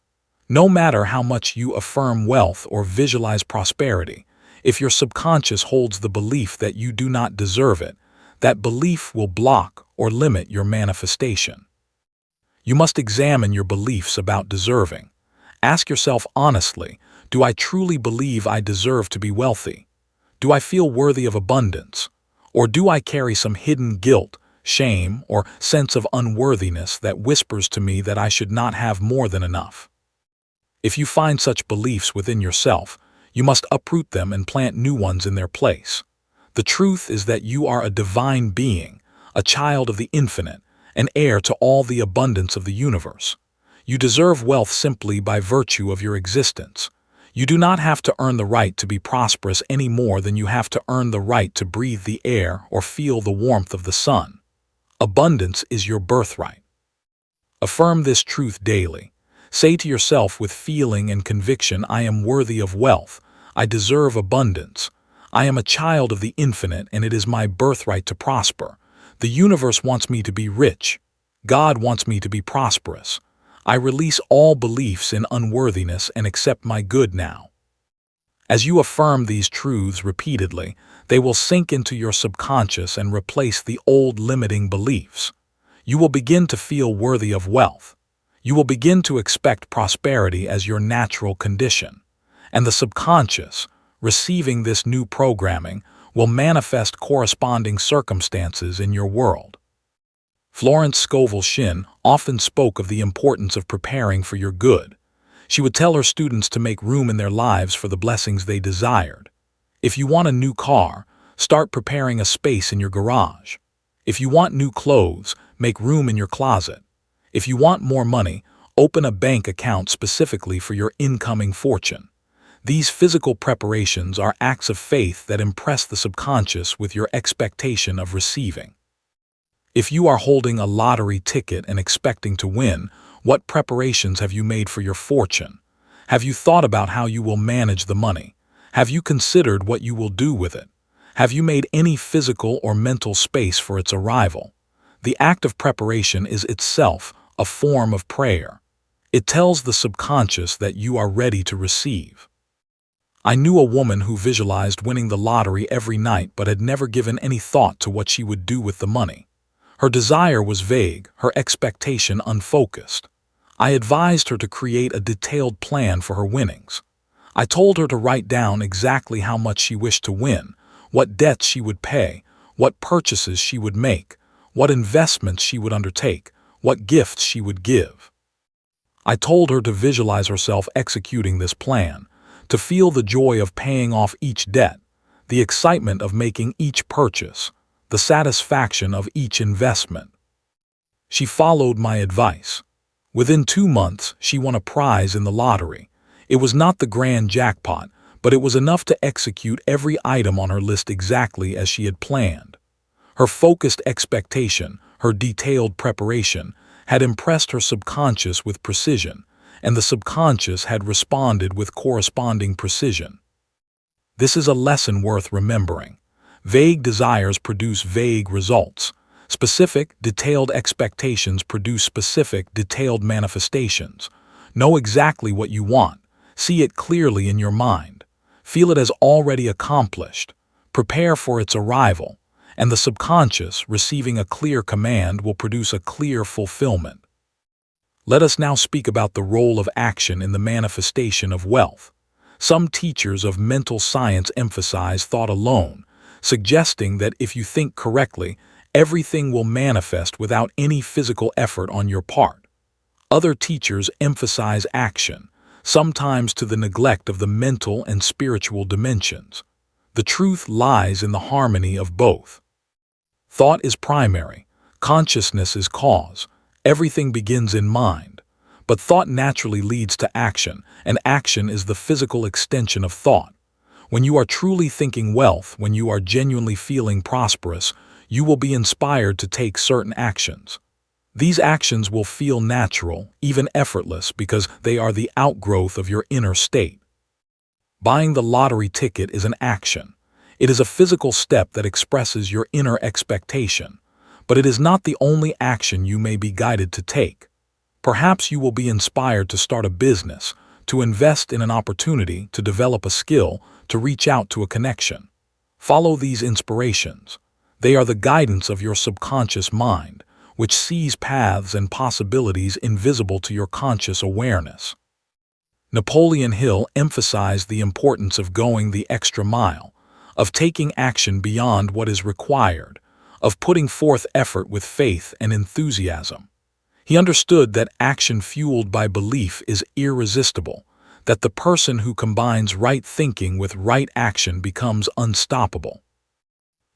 No matter how much you affirm wealth or visualize prosperity, if your subconscious holds the belief that you do not deserve it, that belief will block or limit your manifestation. You must examine your beliefs about deserving. Ask yourself honestly, do I truly believe I deserve to be wealthy? Do I feel worthy of abundance? Or do I carry some hidden guilt, shame, or sense of unworthiness that whispers to me that I should not have more than enough? If you find such beliefs within yourself, you must uproot them and plant new ones in their place. The truth is that you are a divine being, a child of the infinite, an heir to all the abundance of the universe. You deserve wealth simply by virtue of your existence. You do not have to earn the right to be prosperous any more than you have to earn the right to breathe the air or feel the warmth of the sun. Abundance is your birthright. Affirm this truth daily. Say to yourself with feeling and conviction, I am worthy of wealth. I deserve abundance. I am a child of the infinite, and it is my birthright to prosper. The universe wants me to be rich. God wants me to be prosperous. I release all beliefs in unworthiness and accept my good now. As you affirm these truths repeatedly, they will sink into your subconscious and replace the old limiting beliefs. You will begin to feel worthy of wealth. You will begin to expect prosperity as your natural condition. And the subconscious, receiving this new programming, will manifest corresponding circumstances in your world. Florence Scovel Shinn often spoke of the importance of preparing for your good. She would tell her students to make room in their lives for the blessings they desired. If you want a new car, start preparing a space in your garage. If you want new clothes, make room in your closet. If you want more money, open a bank account specifically for your incoming fortune. These physical preparations are acts of faith that impress the subconscious with your expectation of receiving. If you are holding a lottery ticket and expecting to win, what preparations have you made for your fortune? Have you thought about how you will manage the money? Have you considered what you will do with it? Have you made any physical or mental space for its arrival? The act of preparation is itself a form of prayer. It tells the subconscious that you are ready to receive. I knew a woman who visualized winning the lottery every night but had never given any thought to what she would do with the money. Her desire was vague, her expectation unfocused. I advised her to create a detailed plan for her winnings. I told her to write down exactly how much she wished to win, what debts she would pay, what purchases she would make, what investments she would undertake, what gifts she would give. I told her to visualize herself executing this plan, to feel the joy of paying off each debt, the excitement of making each purchase, the satisfaction of each investment. She followed my advice. Within 2 months, she won a prize in the lottery. It was not the grand jackpot, but it was enough to execute every item on her list exactly as she had planned. Her focused expectation, her detailed preparation, had impressed her subconscious with precision, and the subconscious had responded with corresponding precision. This is a lesson worth remembering. Vague desires produce vague results. Specific, detailed expectations produce specific, detailed manifestations. Know exactly what you want. See it clearly in your mind. Feel it as already accomplished. Prepare for its arrival. And the subconscious, receiving a clear command, will produce a clear fulfillment. Let us now speak about the role of action in the manifestation of wealth. Some teachers of mental science emphasize thought alone, suggesting that if you think correctly, everything will manifest without any physical effort on your part. Other teachers emphasize action, sometimes to the neglect of the mental and spiritual dimensions. The truth lies in the harmony of both. Thought is primary, consciousness is cause. Everything begins in mind. But thought naturally leads to action, and action is the physical extension of thought. When you are truly thinking wealth, when you are genuinely feeling prosperous, you will be inspired to take certain actions. These actions will feel natural, even effortless, because they are the outgrowth of your inner state. Buying the lottery ticket is an action. It is a physical step that expresses your inner expectation. But it is not the only action you may be guided to take. Perhaps you will be inspired to start a business, to invest in an opportunity, to develop a skill, to reach out to a connection. Follow these inspirations. They are the guidance of your subconscious mind, which sees paths and possibilities invisible to your conscious awareness. Napoleon Hill emphasized the importance of going the extra mile, of taking action beyond what is required, of putting forth effort with faith and enthusiasm. He understood that action fueled by belief is irresistible, that the person who combines right thinking with right action becomes unstoppable.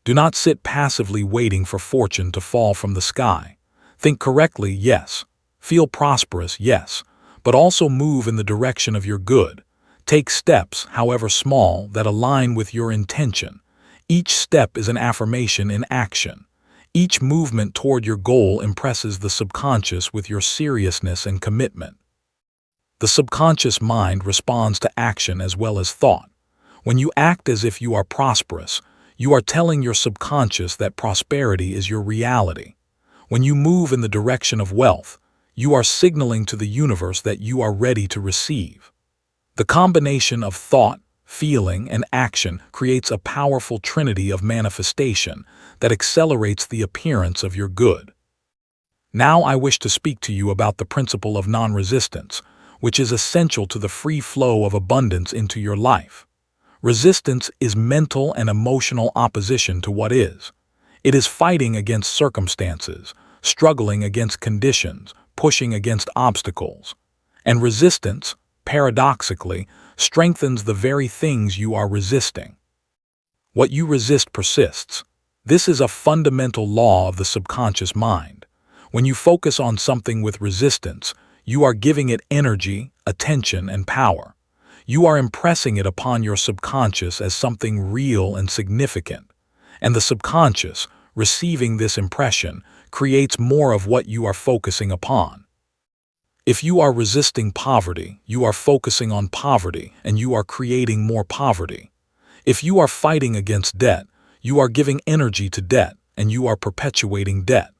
Do not sit passively waiting for fortune to fall from the sky. Think correctly, yes. Feel prosperous, yes. But also move in the direction of your good. Take steps, however small, that align with your intention. Each step is an affirmation in action. Each movement toward your goal impresses the subconscious with your seriousness and commitment. The subconscious mind responds to action as well as thought. When you act as if you are prosperous, you are telling your subconscious that prosperity is your reality. When you move in the direction of wealth, you are signaling to the universe that you are ready to receive. The combination of thought, feeling, and action creates a powerful trinity of manifestation that accelerates the appearance of your good. Now I wish to speak to you about the principle of non-resistance, which is essential to the free flow of abundance into your life. Resistance is mental and emotional opposition to what is. It is fighting against circumstances, struggling against conditions, pushing against obstacles. And resistance, paradoxically, strengthens the very things you are resisting. What you resist persists. This is a fundamental law of the subconscious mind. When you focus on something with resistance, you are giving it energy, attention, and power. You are impressing it upon your subconscious as something real and significant. And the subconscious, receiving this impression, creates more of what you are focusing upon. If you are resisting poverty, you are focusing on poverty, and you are creating more poverty. If you are fighting against debt, you are giving energy to debt, and you are perpetuating debt.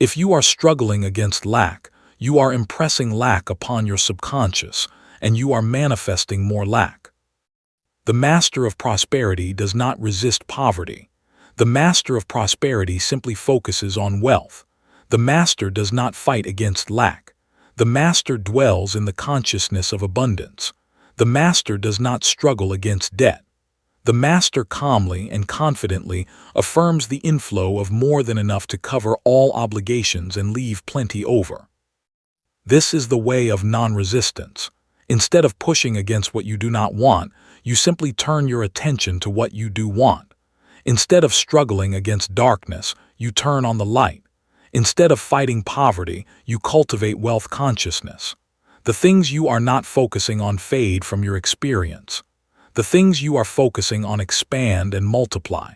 If you are struggling against lack, you are impressing lack upon your subconscious, and you are manifesting more lack. The master of prosperity does not resist poverty. The master of prosperity simply focuses on wealth. The master does not fight against lack. The master dwells in the consciousness of abundance. The master does not struggle against debt. The master calmly and confidently affirms the inflow of more than enough to cover all obligations and leave plenty over. This is the way of non-resistance. Instead of pushing against what you do not want, you simply turn your attention to what you do want. Instead of struggling against darkness, you turn on the light. Instead of fighting poverty, you cultivate wealth consciousness. The things you are not focusing on fade from your experience. The things you are focusing on expand and multiply.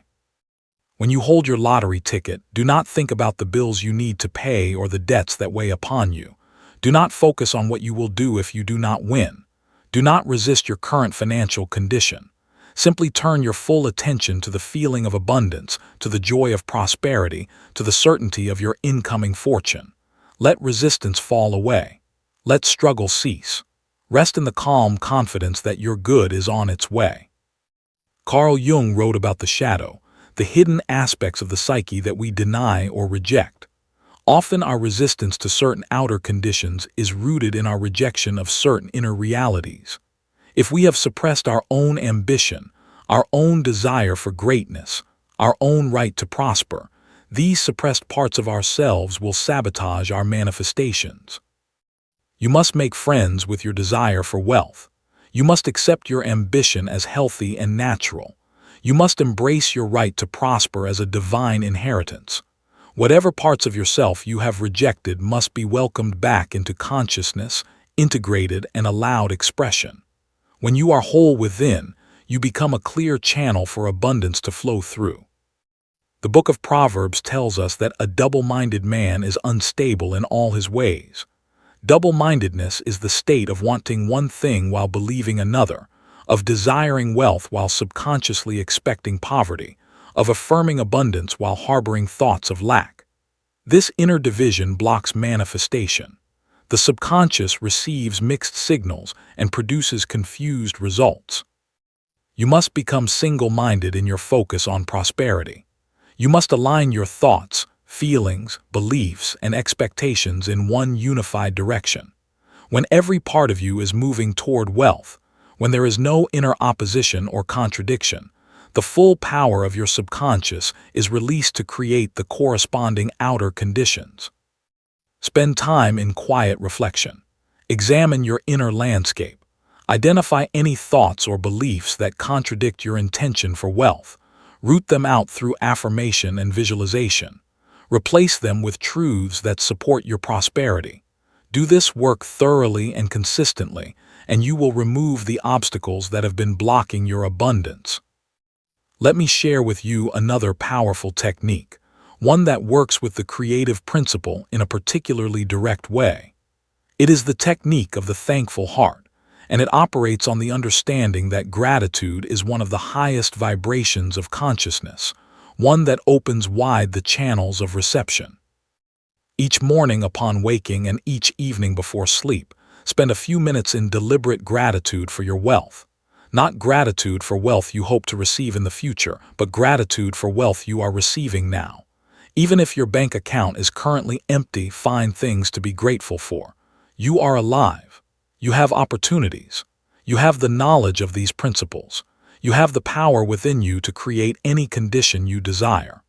When you hold your lottery ticket, do not think about the bills you need to pay or the debts that weigh upon you. Do not focus on what you will do if you do not win. Do not resist your current financial condition. Simply turn your full attention to the feeling of abundance, to the joy of prosperity, to the certainty of your incoming fortune. Let resistance fall away. Let struggle cease. Rest in the calm confidence that your good is on its way. Carl Jung wrote about the shadow, the hidden aspects of the psyche that we deny or reject. Often our resistance to certain outer conditions is rooted in our rejection of certain inner realities. If we have suppressed our own ambition, our own desire for greatness, our own right to prosper, these suppressed parts of ourselves will sabotage our manifestations. You must make friends with your desire for wealth. You must accept your ambition as healthy and natural. You must embrace your right to prosper as a divine inheritance. Whatever parts of yourself you have rejected must be welcomed back into consciousness, integrated, and allowed expression. When you are whole within, you become a clear channel for abundance to flow through. The book of Proverbs tells us that a double-minded man is unstable in all his ways. Double-mindedness is the state of wanting one thing while believing another, of desiring wealth while subconsciously expecting poverty, of affirming abundance while harboring thoughts of lack. This inner division blocks manifestation. The subconscious receives mixed signals and produces confused results. You must become single-minded in your focus on prosperity. You must align your thoughts, feelings, beliefs, and expectations in one unified direction. When every part of you is moving toward wealth, when there is no inner opposition or contradiction, the full power of your subconscious is released to create the corresponding outer conditions. Spend time in quiet reflection. Examine your inner landscape. Identify any thoughts or beliefs that contradict your intention for wealth. Root them out through affirmation and visualization. Replace them with truths that support your prosperity. Do this work thoroughly and consistently, and you will remove the obstacles that have been blocking your abundance. Let me share with you another powerful technique, one that works with the creative principle in a particularly direct way. It is the technique of the thankful heart, and it operates on the understanding that gratitude is one of the highest vibrations of consciousness, one that opens wide the channels of reception. Each morning upon waking and each evening before sleep, spend a few minutes in deliberate gratitude for your wealth. Not gratitude for wealth you hope to receive in the future, but gratitude for wealth you are receiving now. Even if your bank account is currently empty, find things to be grateful for. You are alive. You have opportunities. You have the knowledge of these principles. You have the power within you to create any condition you desire.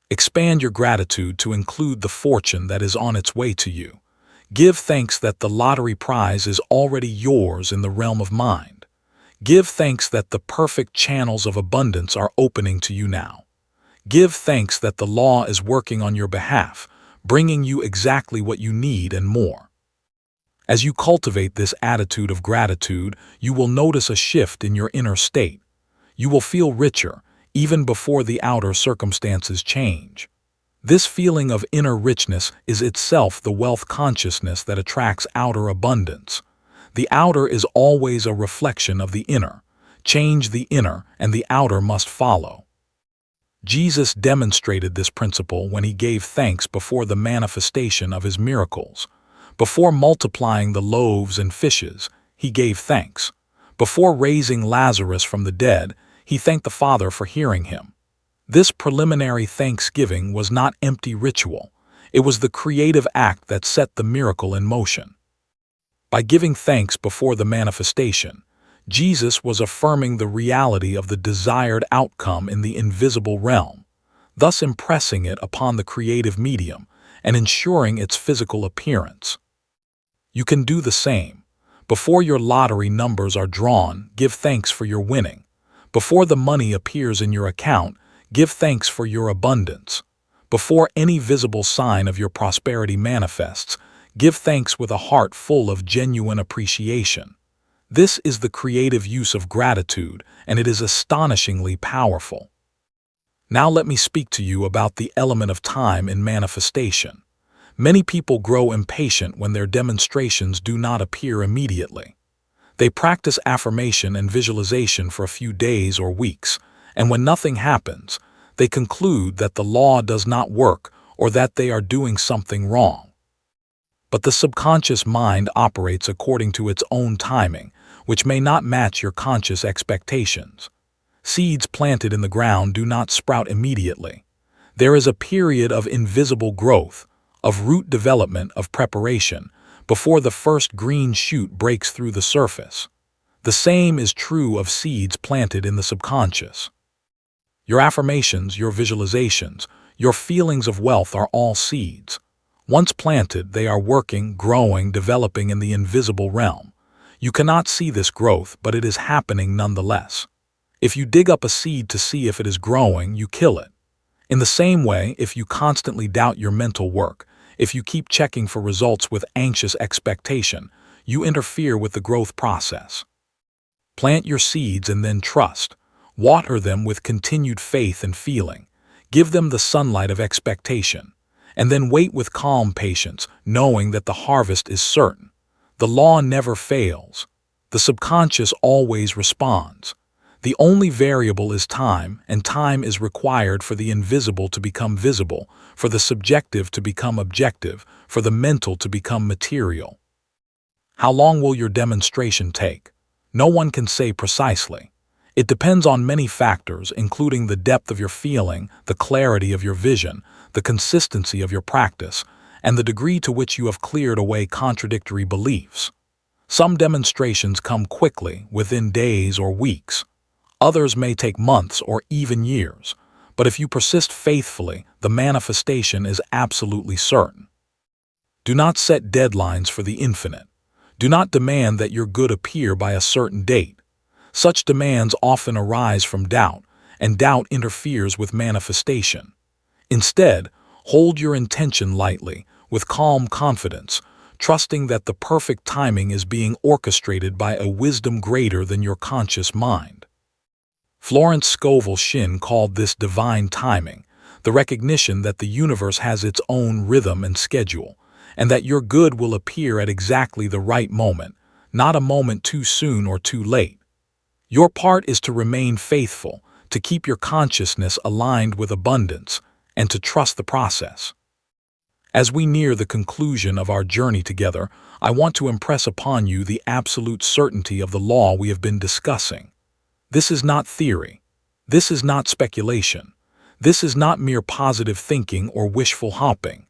Expand your gratitude to include the fortune that is on its way to you. Give thanks that the lottery prize is already yours in the realm of mind. Give thanks that the perfect channels of abundance are opening to you now. Give thanks that the law is working on your behalf, bringing you exactly what you need and more. As you cultivate this attitude of gratitude, you will notice a shift in your inner state. You will feel richer, even before the outer circumstances change. This feeling of inner richness is itself the wealth consciousness that attracts outer abundance. The outer is always a reflection of the inner. Change the inner, and the outer must follow. Jesus demonstrated this principle when he gave thanks before the manifestation of his miracles. Before multiplying the loaves and fishes, he gave thanks. Before raising Lazarus from the dead, he thanked the Father for hearing him. This preliminary thanksgiving was not empty ritual. It was the creative act that set the miracle in motion. By giving thanks before the manifestation, Jesus was affirming the reality of the desired outcome in the invisible realm, thus impressing it upon the creative medium and ensuring its physical appearance. You can do the same. Before your lottery numbers are drawn, give thanks for your winning. Before the money appears in your account, give thanks for your abundance. Before any visible sign of your prosperity manifests, give thanks with a heart full of genuine appreciation. This is the creative use of gratitude, and it is astonishingly powerful. Now let me speak to you about the element of time in manifestation. Many people grow impatient when their demonstrations do not appear immediately. They practice affirmation and visualization for a few days or weeks, and when nothing happens, they conclude that the law does not work or that they are doing something wrong. But the subconscious mind operates according to its own timing, which may not match your conscious expectations. Seeds planted in the ground do not sprout immediately. There is a period of invisible growth, of root development, of preparation, before the first green shoot breaks through the surface. The same is true of seeds planted in the subconscious. Your affirmations, your visualizations, your feelings of wealth are all seeds. Once planted, they are working, growing, developing in the invisible realm. You cannot see this growth, but it is happening nonetheless. If you dig up a seed to see if it is growing, you kill it. In the same way, if you constantly doubt your mental work, if you keep checking for results with anxious expectation, you interfere with the growth process. Plant your seeds and then trust. Water them with continued faith and feeling. Give them the sunlight of expectation. And then wait with calm patience, knowing that the harvest is certain. The law never fails. The subconscious always responds. The only variable is time, and time is required for the invisible to become visible, for the subjective to become objective, for the mental to become material. How long will your demonstration take? No one can say precisely. It depends on many factors, including the depth of your feeling, the clarity of your vision, the consistency of your practice, and the degree to which you have cleared away contradictory beliefs. Some demonstrations come quickly, within days or weeks. Others may take months or even years, but if you persist faithfully, the manifestation is absolutely certain. Do not set deadlines for the infinite. Do not demand that your good appear by a certain date. Such demands often arise from doubt, and doubt interferes with manifestation. Instead, hold your intention lightly, with calm confidence, trusting that the perfect timing is being orchestrated by a wisdom greater than your conscious mind. Florence Scovel Shinn called this divine timing, the recognition that the universe has its own rhythm and schedule, and that your good will appear at exactly the right moment, not a moment too soon or too late. Your part is to remain faithful, to keep your consciousness aligned with abundance, and to trust the process. As we near the conclusion of our journey together, I want to impress upon you the absolute certainty of the law we have been discussing. This is not theory. This is not speculation. This is not mere positive thinking or wishful hopping.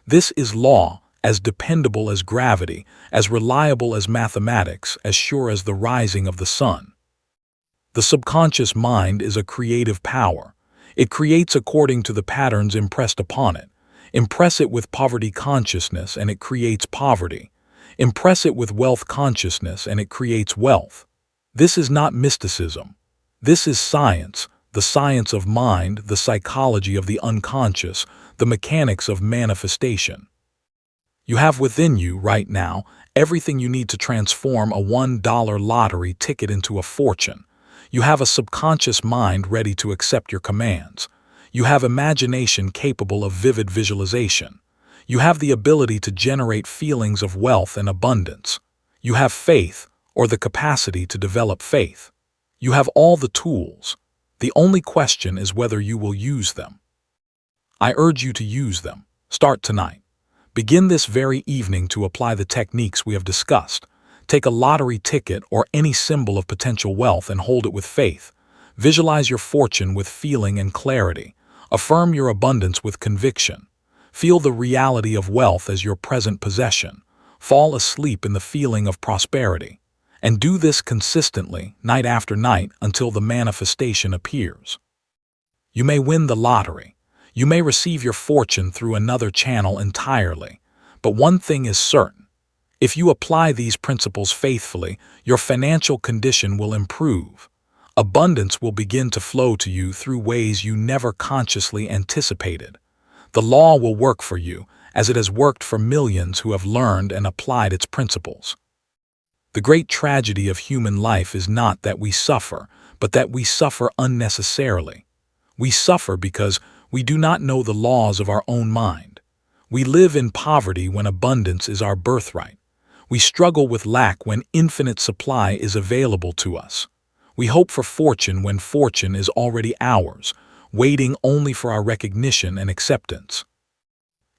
This is law, as dependable as gravity, as reliable as mathematics, as sure as the rising of the sun. The subconscious mind is a creative power. It creates according to the patterns impressed upon it. Impress it with poverty consciousness and it creates poverty. Impress it with wealth consciousness and it creates wealth. This is not mysticism. This is science, the science of mind, the psychology of the unconscious, the mechanics of manifestation. You have within you, right now, everything you need to transform a $1 lottery ticket into a fortune. You have a subconscious mind ready to accept your commands. You have imagination capable of vivid visualization. You have the ability to generate feelings of wealth and abundance. You have faith, or the capacity to develop faith. You have all the tools. The only question is whether you will use them. I urge you to use them. Start tonight. Begin this very evening to apply the techniques we have discussed. Take a lottery ticket or any symbol of potential wealth and hold it with faith. Visualize your fortune with feeling and clarity. Affirm your abundance with conviction. Feel the reality of wealth as your present possession. Fall asleep in the feeling of prosperity. And do this consistently, night after night, until the manifestation appears. You may win the lottery. You may receive your fortune through another channel entirely. But one thing is certain. If you apply these principles faithfully, your financial condition will improve. Abundance will begin to flow to you through ways you never consciously anticipated. The law will work for you, as it has worked for millions who have learned and applied its principles. The great tragedy of human life is not that we suffer, but that we suffer unnecessarily. We suffer because we do not know the laws of our own mind. We live in poverty when abundance is our birthright. We struggle with lack when infinite supply is available to us. We hope for fortune when fortune is already ours, waiting only for our recognition and acceptance.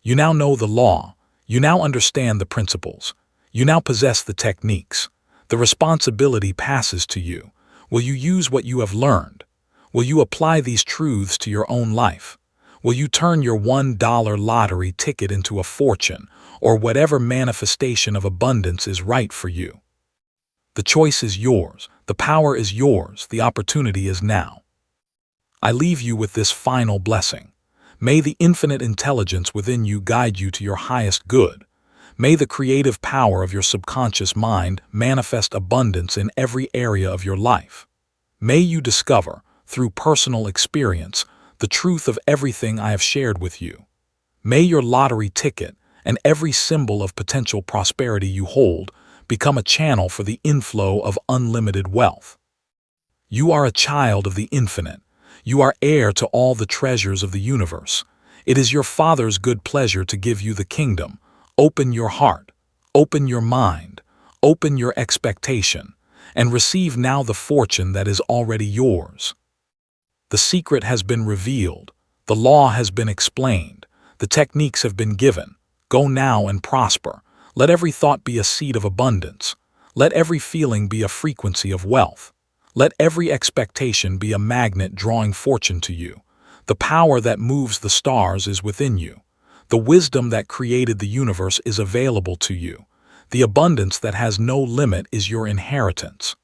You now know the law. You now understand the principles. You now possess the techniques. The responsibility passes to you. Will you use what you have learned? Will you apply these truths to your own life? Will you turn your $1 lottery ticket into a fortune, or whatever manifestation of abundance is right for you? The choice is yours. The power is yours. The opportunity is now. I leave you with this final blessing. May the infinite intelligence within you guide you to your highest good. May the creative power of your subconscious mind manifest abundance in every area of your life. May you discover, through personal experience, the truth of everything I have shared with you. May your lottery ticket and every symbol of potential prosperity you hold become a channel for the inflow of unlimited wealth. You are a child of the infinite. You are heir to all the treasures of the universe. It is your Father's good pleasure to give you the kingdom. Open your heart, open your mind, open your expectation, and receive now the fortune that is already yours. The secret has been revealed. The law has been explained. The techniques have been given. Go now and prosper. Let every thought be a seed of abundance. Let every feeling be a frequency of wealth. Let every expectation be a magnet drawing fortune to you. The power that moves the stars is within you. The wisdom that created the universe is available to you. The abundance that has no limit is your inheritance.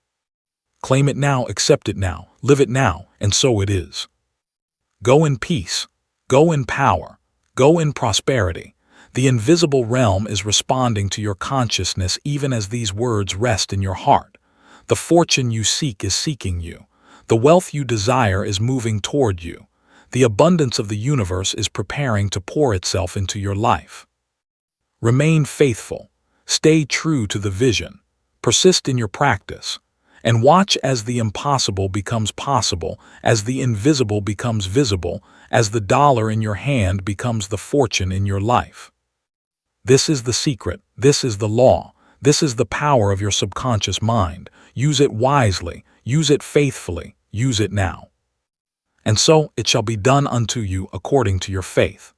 Claim it now, accept it now, live it now, and so it is. Go in peace. Go in power. Go in prosperity. The invisible realm is responding to your consciousness even as these words rest in your heart. The fortune you seek is seeking you. The wealth you desire is moving toward you. The abundance of the universe is preparing to pour itself into your life. Remain faithful. Stay true to the vision. Persist in your practice. And watch as the impossible becomes possible, as the invisible becomes visible, as the dollar in your hand becomes the fortune in your life. This is the secret. This is the law. This is the power of your subconscious mind. Use it wisely. Use it faithfully. Use it now. And so it shall be done unto you according to your faith.